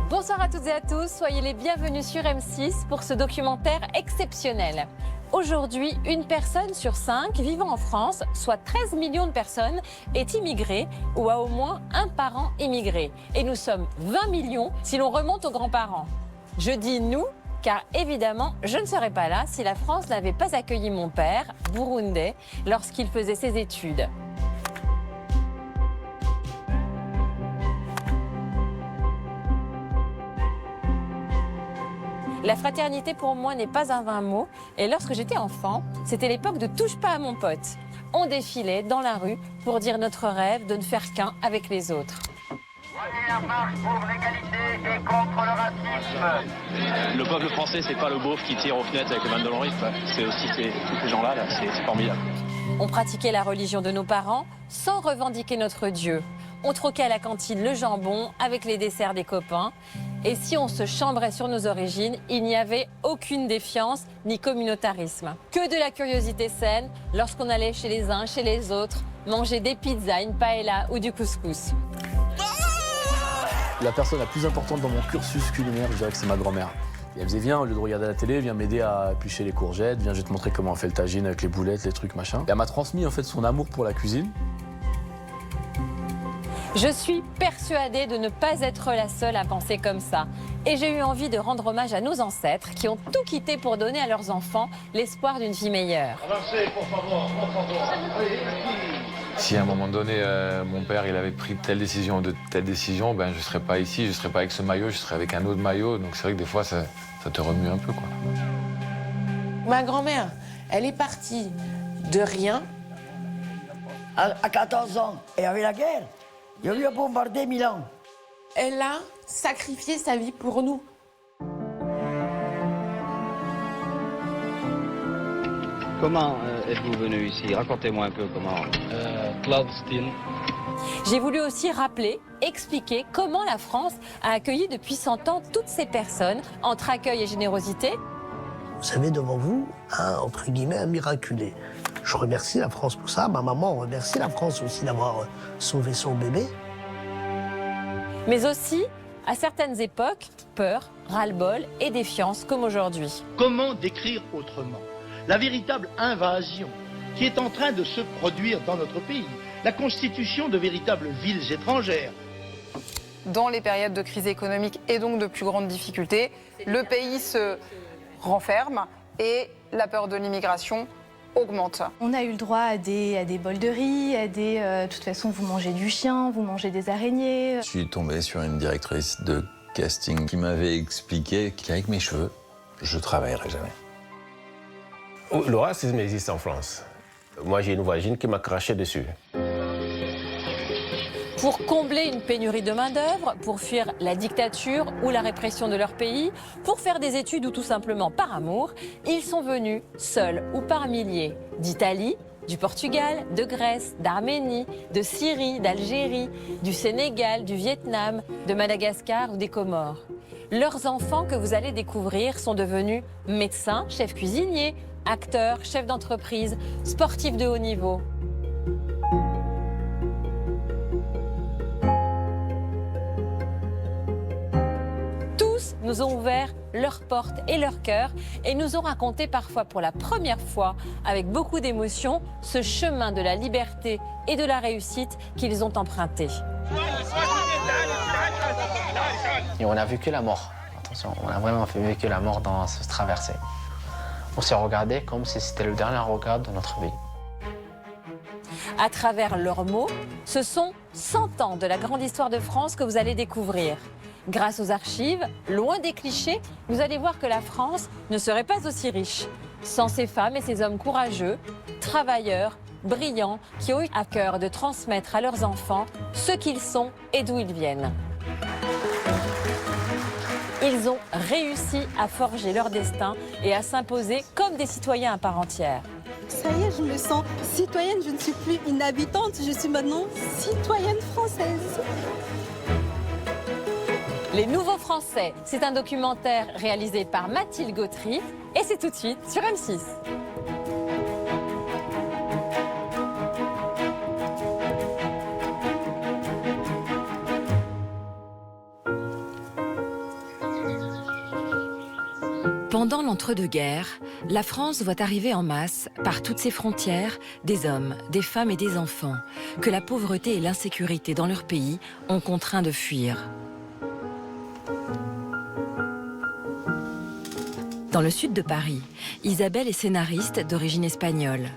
Bonsoir à toutes et à tous, soyez les bienvenus sur M6 pour ce documentaire exceptionnel. Aujourd'hui, une personne sur 5 vivant en France, soit 13 millions de personnes, est immigrée ou a au moins un parent immigré. Et nous sommes 20 millions si l'on remonte aux grands-parents. Je dis nous, car évidemment, je ne serais pas là si la France n'avait pas accueilli mon père, burundais, lorsqu'il faisait ses études. La fraternité pour moi n'est pas un vain mot et lorsque j'étais enfant, c'était l'époque de touche pas à mon pote. On défilait dans la rue pour dire notre rêve de ne faire qu'un avec les autres. Première marche pour l'égalité et contre le racisme. Le peuple français, c'est pas le beauf qui tire aux fenêtres avec le van de l'Henri, c'est aussi tous ces gens-là, c'est formidable. On pratiquait la religion de nos parents sans revendiquer notre Dieu. On troquait à la cantine le jambon avec les desserts des copains. Et si on se chambrait sur nos origines, il n'y avait aucune défiance ni communautarisme. Que de la curiosité saine lorsqu'on allait chez les uns, chez les autres, manger des pizzas, une paella ou du couscous. La personne la plus importante dans mon cursus culinaire, je dirais que c'est ma grand-mère. Et elle me disait, viens, au lieu de regarder la télé, viens m'aider à éplucher les courgettes, viens, je vais te montrer comment on fait le tagine avec les boulettes, les trucs, machin. Et elle m'a transmis en fait son amour pour la cuisine. Je suis persuadée de ne pas être la seule à penser comme ça. Et j'ai eu envie de rendre hommage à nos ancêtres qui ont tout quitté pour donner à leurs enfants l'espoir d'une vie meilleure. Avancez, pour favor, por favor. Si à un moment donné, mon père il avait pris telle décision, ben, je ne serais pas ici, je ne serais pas avec ce maillot, je serais avec un autre maillot. Donc c'est vrai que des fois, ça te remue un peu, quoi. Ma grand-mère, elle est partie de rien. À 14 ans, et avec la guerre, il y a eu à bombarder Milan. Elle a sacrifié sa vie pour nous. Comment êtes-vous venu ici? Racontez-moi un peu comment. Clandestine. J'ai voulu aussi rappeler, expliquer comment la France a accueilli depuis 100 ans toutes ces personnes, entre accueil et générosité. Vous avez devant vous, entre guillemets, un miraculé. Je remercie la France pour ça. Ma maman remercie la France aussi d'avoir sauvé son bébé. Mais aussi, à certaines époques, peur, ras-le-bol et défiance comme aujourd'hui. Comment décrire autrement la véritable invasion qui est en train de se produire dans notre pays, la constitution de véritables villes étrangères. Dans les périodes de crise économique et donc de plus grandes difficultés, le pays se renferme et la peur de l'immigration augmente. On a eu le droit à des bols de riz, de toute façon vous mangez du chien, vous mangez des araignées. Je suis tombé sur une directrice de casting qui m'avait expliqué qu'avec mes cheveux, je travaillerai jamais. Le racisme existe en France. Moi, j'ai une voisine qui m'a craché dessus. Pour combler une pénurie de main-d'œuvre, pour fuir la dictature ou la répression de leur pays, pour faire des études ou tout simplement par amour, ils sont venus seuls ou par milliers d'Italie, du Portugal, de Grèce, d'Arménie, de Syrie, d'Algérie, du Sénégal, du Vietnam, de Madagascar ou des Comores. Leurs enfants que vous allez découvrir sont devenus médecins, chefs cuisiniers, acteurs, chefs d'entreprise, sportifs de haut niveau. Tous nous ont ouvert leurs portes et leurs cœurs et nous ont raconté parfois pour la première fois, avec beaucoup d'émotion, ce chemin de la liberté et de la réussite qu'ils ont emprunté. Et on a vécu la mort. Attention, on a vraiment vécu la mort dans cette traversée. On s'est regardé comme si c'était le dernier regard de notre vie. À travers leurs mots, ce sont 100 ans de la grande histoire de France que vous allez découvrir. Grâce aux archives, loin des clichés, vous allez voir que la France ne serait pas aussi riche sans ces femmes et ces hommes courageux, travailleurs, brillants, qui ont eu à cœur de transmettre à leurs enfants ce qu'ils sont et d'où ils viennent. Ils ont réussi à forger leur destin et à s'imposer comme des citoyens à part entière. Ça y est, je me sens citoyenne, je ne suis plus une habitante, je suis maintenant citoyenne française. Les Nouveaux Français, c'est un documentaire réalisé par Mathilde Gautry et c'est tout de suite sur M6. Pendant l'entre-deux-guerres, la France voit arriver en masse, par toutes ses frontières, des hommes, des femmes et des enfants que la pauvreté et l'insécurité dans leur pays ont contraint de fuir. Dans le sud de Paris, Isabelle est scénariste d'origine espagnole.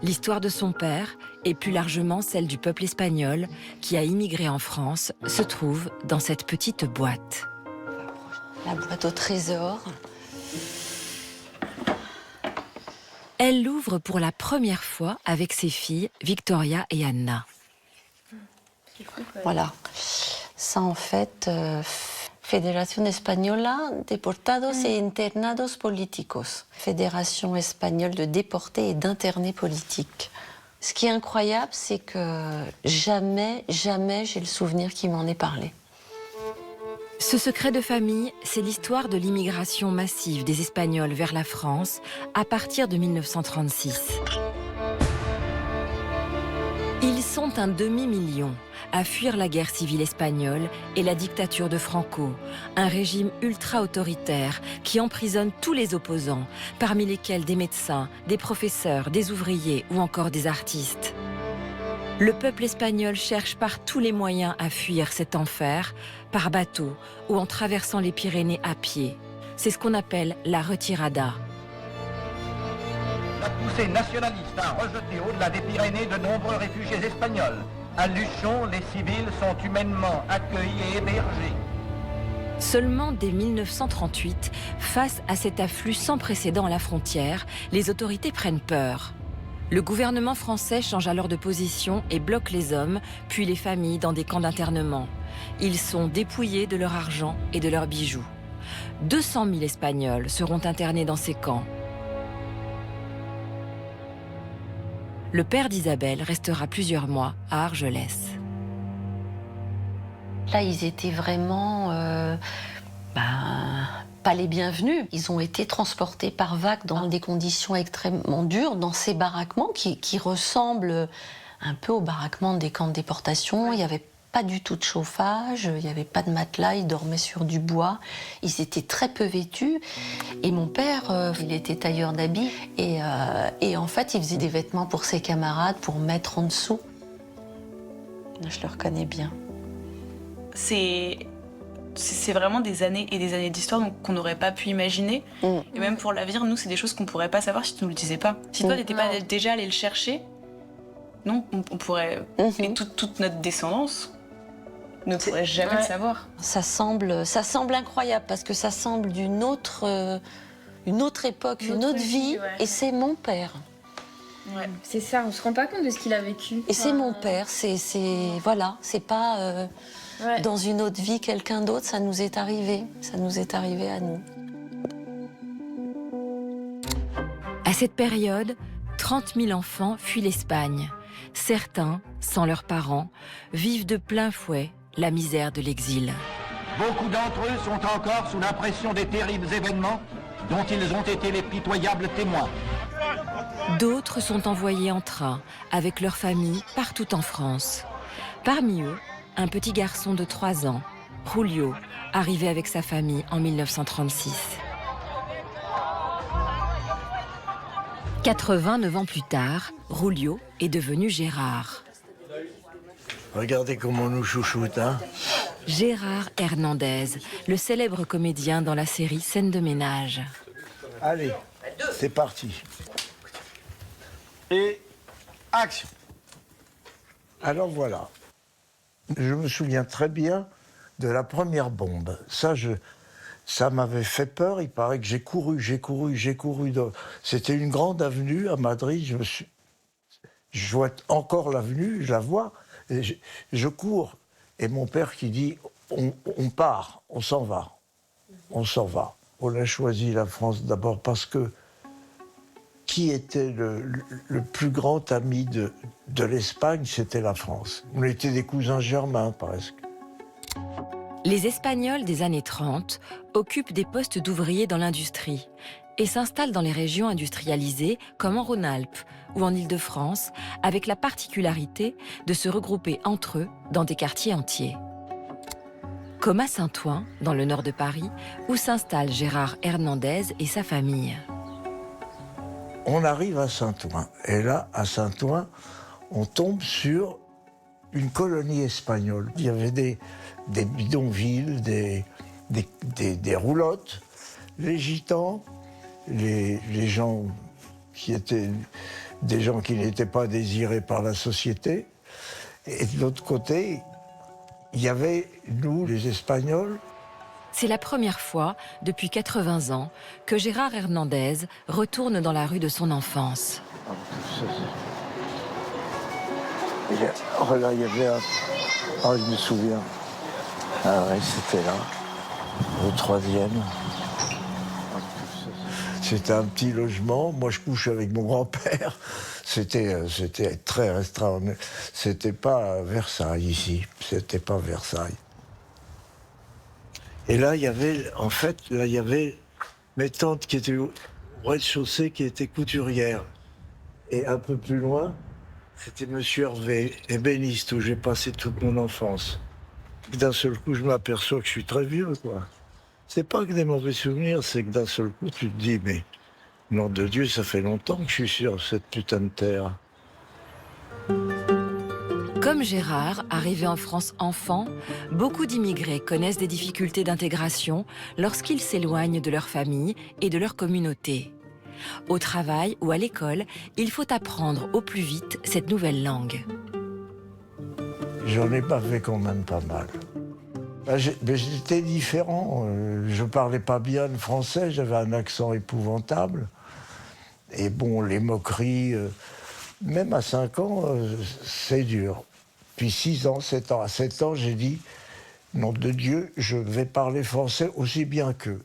L'histoire de son père, et plus largement celle du peuple espagnol qui a immigré en France, se trouve dans cette petite boîte. La boîte au trésor. Elle l'ouvre pour la première fois avec ses filles, Victoria et Anna. Voilà. Ça, en fait, Fédération Española Deportados et Internados Políticos. Fédération espagnole de déportés et d'internés politiques. Ce qui est incroyable, c'est que jamais j'ai le souvenir qu'il m'en ait parlé. Ce secret de famille, c'est l'histoire de l'immigration massive des Espagnols vers la France à partir de 1936. Ils sont un demi-million à fuir la guerre civile espagnole et la dictature de Franco, un régime ultra-autoritaire qui emprisonne tous les opposants, parmi lesquels des médecins, des professeurs, des ouvriers ou encore des artistes. Le peuple espagnol cherche par tous les moyens à fuir cet enfer, par bateau ou en traversant les Pyrénées à pied. C'est ce qu'on appelle la retirada. La poussée nationaliste a rejeté au-delà des Pyrénées de nombreux réfugiés espagnols. À Luchon, les civils sont humainement accueillis et hébergés. Seulement dès 1938, face à cet afflux sans précédent à la frontière, les autorités prennent peur. Le gouvernement français change alors de position et bloque les hommes, puis les familles dans des camps d'internement. Ils sont dépouillés de leur argent et de leurs bijoux. 200 000 Espagnols seront internés dans ces camps. Le père d'Isabelle restera plusieurs mois à Argelès. Là, ils étaient vraiment pas les bienvenus. Ils ont été transportés par vagues dans des conditions extrêmement dures, dans ces baraquements qui ressemblent un peu aux baraquements des camps de déportation. Il n'y avait pas du tout de chauffage, il n'y avait pas de matelas, ils dormaient sur du bois. Ils étaient très peu vêtus. Et mon père, il était tailleur d'habits. Et en fait, il faisait des vêtements pour ses camarades, pour mettre en dessous. Je le reconnais bien. C'est vraiment des années et des années d'histoire qu'on n'aurait pas pu imaginer. Et même pour l'avenir, nous, c'est des choses qu'on pourrait pas savoir si tu nous le disais pas. Si toi, t'étais pas déjà allé le chercher, non, on pourrait... Et toute notre descendance ne pourrait jamais le savoir. Ça semble incroyable parce que ça semble d'une autre époque, une autre vie. Et c'est mon père. Ouais. C'est ça, on se rend pas compte de ce qu'il a vécu. Et c'est mon père, voilà, c'est pas dans une autre vie quelqu'un d'autre, ça nous est arrivé à nous. À cette période, 30 000 enfants fuient l'Espagne. Certains, sans leurs parents, vivent de plein fouet la misère de l'exil. Beaucoup d'entre eux sont encore sous l'impression des terribles événements dont ils ont été les pitoyables témoins. D'autres sont envoyés en train avec leur famille partout en France. Parmi eux, un petit garçon de 3 ans, Julio, arrivé avec sa famille en 1936. 89 ans plus tard, Julio est devenu Gérard. Regardez comment on nous chouchoute, hein. Gérard Hernandez, le célèbre comédien dans la série Scène de ménage. Allez, c'est parti. Et action. Alors voilà. Je me souviens très bien de la première bombe. Ça m'avait fait peur. Il paraît que j'ai couru. C'était une grande avenue à Madrid. Je vois encore l'avenue, je la vois. Et je cours. Et mon père qui dit on part, on s'en va. On s'en va. On a choisi la France d'abord parce que qui était le plus grand ami de l'Espagne, c'était la France. On était des cousins germains, presque. Les Espagnols des années 30 occupent des postes d'ouvriers dans l'industrie et s'installent dans les régions industrialisées comme en Rhône-Alpes ou en Île-de-France, avec la particularité de se regrouper entre eux dans des quartiers entiers. Comme à Saint-Ouen, dans le nord de Paris, où s'installe Gérard Hernandez et sa famille. On arrive à Saint-Ouen. Et là, à Saint-Ouen, on tombe sur une colonie espagnole. Il y avait des bidonvilles, des roulottes, les gitans, les gens qui étaient des gens qui n'étaient pas désirés par la société. Et de l'autre côté, il y avait, nous, les Espagnols. C'est la première fois, depuis 80 ans, que Gérard Hernandez retourne dans la rue de son enfance. Oh là, il y avait un... Oh, je me souviens. Ah ouais, c'était là, au 3e. C'était un petit logement. Moi, je couche avec mon grand-père. C'était très restreint. C'était pas Versailles, ici. C'était pas Versailles. Et là, il y avait... En fait, là, il y avait mes tantes qui étaient au rez-de-chaussée, qui étaient couturières. Et un peu plus loin, c'était Monsieur Hervé, ébéniste, où j'ai passé toute mon enfance. D'un seul coup, je m'aperçois que je suis très vieux, quoi. C'est pas que des mauvais souvenirs, c'est que d'un seul coup, tu te dis, mais, nom de Dieu, ça fait longtemps que je suis sur cette putain de terre. Comme Gérard, arrivé en France enfant, beaucoup d'immigrés connaissent des difficultés d'intégration lorsqu'ils s'éloignent de leur famille et de leur communauté. Au travail ou à l'école, il faut apprendre au plus vite cette nouvelle langue. J'en ai bavé quand même pas mal. J'étais différent. Je parlais pas bien le français, j'avais un accent épouvantable. Et bon, les moqueries, même à 5 ans, c'est dur. Puis 6 ans, 7 ans. À 7 ans, j'ai dit, nom de Dieu, je vais parler français aussi bien qu'eux.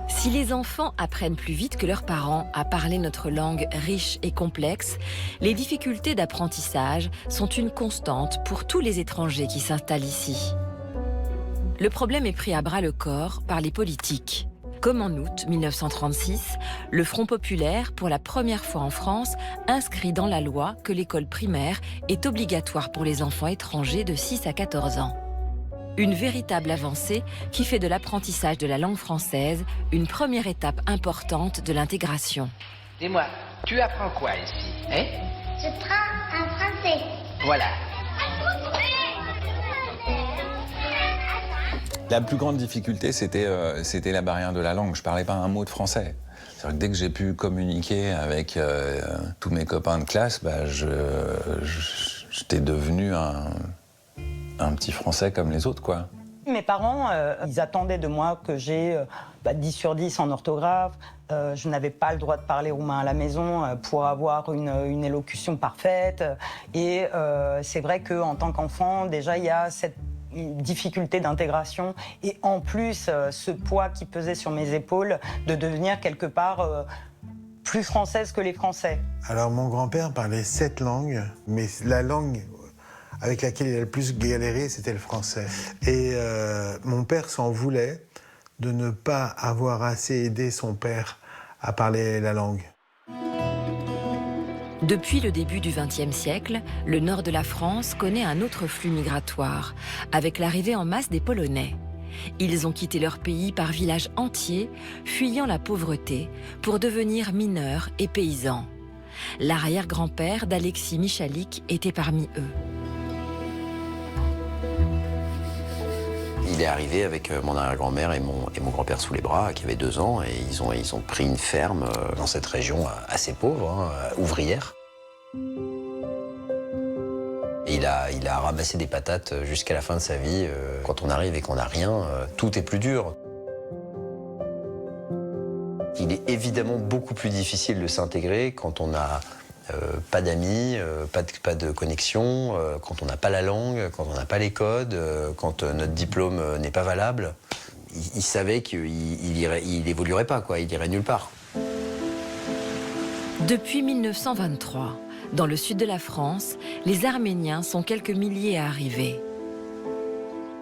Si les enfants apprennent plus vite que leurs parents à parler notre langue riche et complexe, les difficultés d'apprentissage sont une constante pour tous les étrangers qui s'installent ici. Le problème est pris à bras-le-corps par les politiques. Comme en août 1936, le Front populaire, pour la première fois en France, inscrit dans la loi que l'école primaire est obligatoire pour les enfants étrangers de 6 à 14 ans. Une véritable avancée qui fait de l'apprentissage de la langue française une première étape importante de l'intégration. Dis-moi, tu apprends quoi ici, hein? Je prends un français. Voilà. La plus grande difficulté, c'était la barrière de la langue. Je parlais pas un mot de français. C'est-à-dire que dès que j'ai pu communiquer avec tous mes copains de classe, j'étais devenu un petit français comme les autres, quoi. Mes parents, ils attendaient de moi que j'ai 10 sur 10 en orthographe. Je n'avais pas le droit de parler roumain à la maison pour avoir une élocution parfaite. Et c'est vrai qu'en tant qu'enfant, déjà, il y a cette difficulté d'intégration. Et en plus, ce poids qui pesait sur mes épaules de devenir quelque part plus française que les Français. Alors, mon grand-père parlait 7 langues, mais la langue avec laquelle il a le plus galéré, c'était le français. Et mon père s'en voulait de ne pas avoir assez aidé son père à parler la langue. Depuis le début du XXe siècle, le nord de la France connaît un autre flux migratoire, avec l'arrivée en masse des Polonais. Ils ont quitté leur pays par villages entiers, fuyant la pauvreté pour devenir mineurs et paysans. L'arrière-grand-père d'Alexis Michalik était parmi eux. Il est arrivé avec mon arrière-grand-mère et mon grand-père sous les bras, qui avait 2 ans, et ils ont pris une ferme dans cette région assez pauvre, ouvrière. Et il a ramassé des patates jusqu'à la fin de sa vie. Quand on arrive et qu'on n'a rien, tout est plus dur. Il est évidemment beaucoup plus difficile de s'intégrer quand on n'a pas d'amis, pas de connexion, quand on n'a pas la langue, quand on n'a pas les codes, quand notre diplôme n'est pas valable. Il savait qu'il évoluerait pas, quoi, il irait nulle part. Depuis 1923, dans le sud de la France, les Arméniens sont quelques milliers à arriver.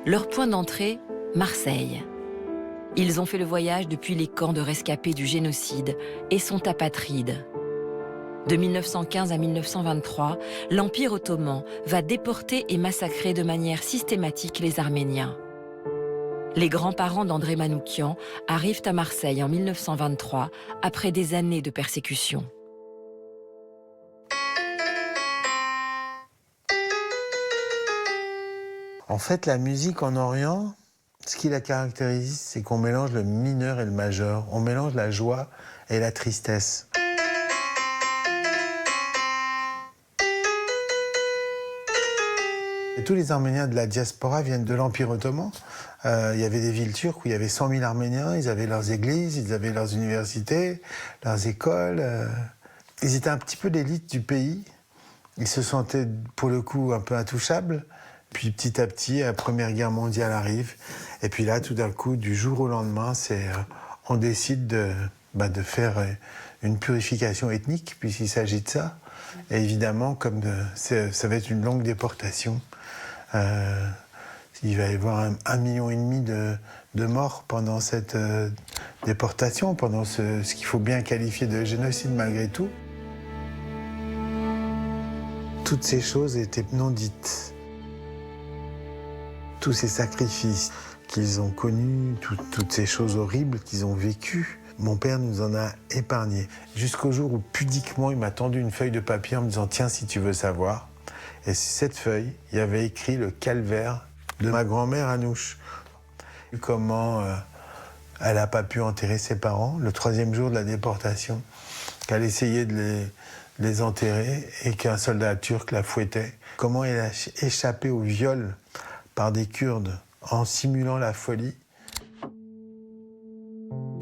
Leur point d'entrée, Marseille. Ils ont fait le voyage depuis les camps de rescapés du génocide et sont apatrides. De 1915 à 1923, l'Empire ottoman va déporter et massacrer de manière systématique les Arméniens. Les grands-parents d'André Manoukian arrivent à Marseille en 1923, après des années de persécution. En fait, la musique en Orient, ce qui la caractérise, c'est qu'on mélange le mineur et le majeur. On mélange la joie et la tristesse. Et tous les Arméniens de la diaspora viennent de l'Empire ottoman. Il y avait des villes turques où il y avait 100 000 Arméniens. Ils avaient leurs églises, ils avaient leurs universités, leurs écoles. Ils étaient un petit peu l'élite du pays. Ils se sentaient, pour le coup, un peu intouchables. Puis petit à petit, la Première Guerre mondiale arrive. Et puis là, tout d'un coup, du jour au lendemain, on décide de faire une purification ethnique, puisqu'il s'agit de ça. Et évidemment, comme ça va être une longue déportation, il va y avoir 1,5 million de morts pendant cette déportation, pendant ce qu'il faut bien qualifier de génocide malgré tout. Toutes ces choses étaient non dites. Tous ces sacrifices qu'ils ont connus, toutes ces choses horribles qu'ils ont vécues, mon père nous en a épargnés. Jusqu'au jour où, pudiquement, il m'a tendu une feuille de papier en me disant « Tiens, si tu veux savoir ». Et sur cette feuille, il y avait écrit le calvaire de ma grand-mère Anouche. Comment elle n'a pas pu enterrer ses parents le 3e jour de la déportation, qu'elle essayait de les enterrer et qu'un soldat turc la fouettait. Comment elle a échappé au viol par des Kurdes en simulant la folie.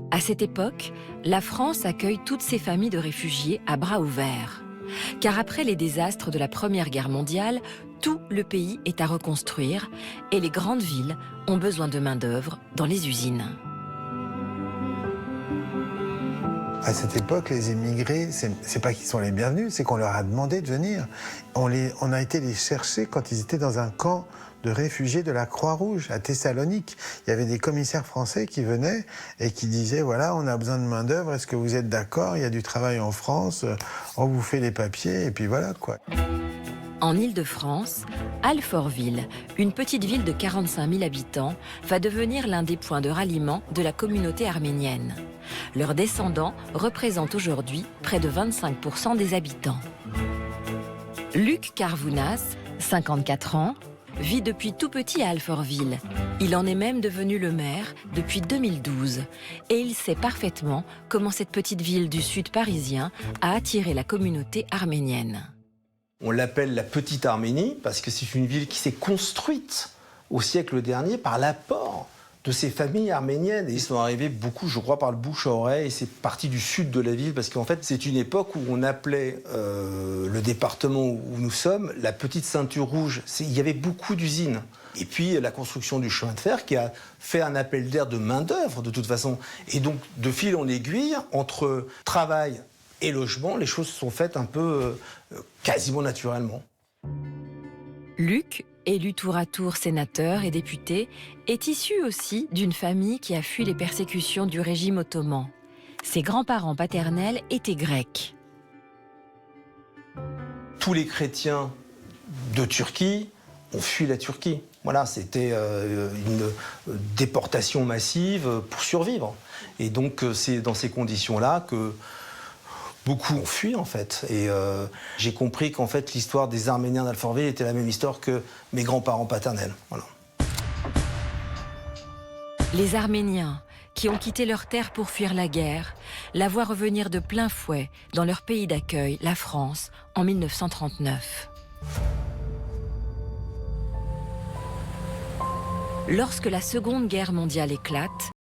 À cette époque, la France accueille toutes ces familles de réfugiés à bras ouverts. Car après les désastres de la Première Guerre mondiale, tout le pays est à reconstruire et les grandes villes ont besoin de main-d'œuvre dans les usines. À cette époque, les émigrés, c'est pas qu'ils sont les bienvenus, c'est qu'on leur a demandé de venir. On a été les chercher quand ils étaient dans un camp de réfugiés de la Croix-Rouge à Thessalonique. Il y avait des commissaires français qui venaient et qui disaient « Voilà, on a besoin de main-d'œuvre, est-ce que vous êtes d'accord? Il y a du travail en France, on vous fait les papiers, et puis voilà quoi. » En Île-de-France, Alfortville, une petite ville de 45 000 habitants, va devenir l'un des points de ralliement de la communauté arménienne. Leurs descendants représentent aujourd'hui près de 25% des habitants. Luc Carvounas, 54 ans, vit depuis tout petit à Alfortville. Il en est même devenu le maire depuis 2012. Et il sait parfaitement comment cette petite ville du sud parisien a attiré la communauté arménienne. On l'appelle la Petite Arménie parce que c'est une ville qui s'est construite au siècle dernier par l'apport de ces familles arméniennes. Et ils sont arrivés beaucoup, je crois, par le bouche à oreille. Et c'est parti du sud de la ville parce qu'en fait, c'est une époque où on appelait le département où nous sommes la Petite Ceinture Rouge. Il y avait beaucoup d'usines. Et puis la construction du chemin de fer qui a fait un appel d'air de main-d'œuvre de toute façon. Et donc, de fil en aiguille, entre travail et logement, les choses se sont faites un peu quasiment naturellement. Luc, élu tour à tour sénateur et député, est issu aussi d'une famille qui a fui les persécutions du régime ottoman. Ses grands-parents paternels étaient grecs. Tous les chrétiens de Turquie ont fui la Turquie. Voilà, c'était une déportation massive pour survivre. Et donc c'est dans ces conditions-là que beaucoup ont fui, en fait. Et j'ai compris qu'en fait, l'histoire des Arméniens d'Alfortville était la même histoire que mes grands-parents paternels. Voilà. Les Arméniens, qui ont quitté leur terre pour fuir la guerre, la voient revenir de plein fouet dans leur pays d'accueil, la France, en 1939. Lorsque la Seconde Guerre mondiale éclate,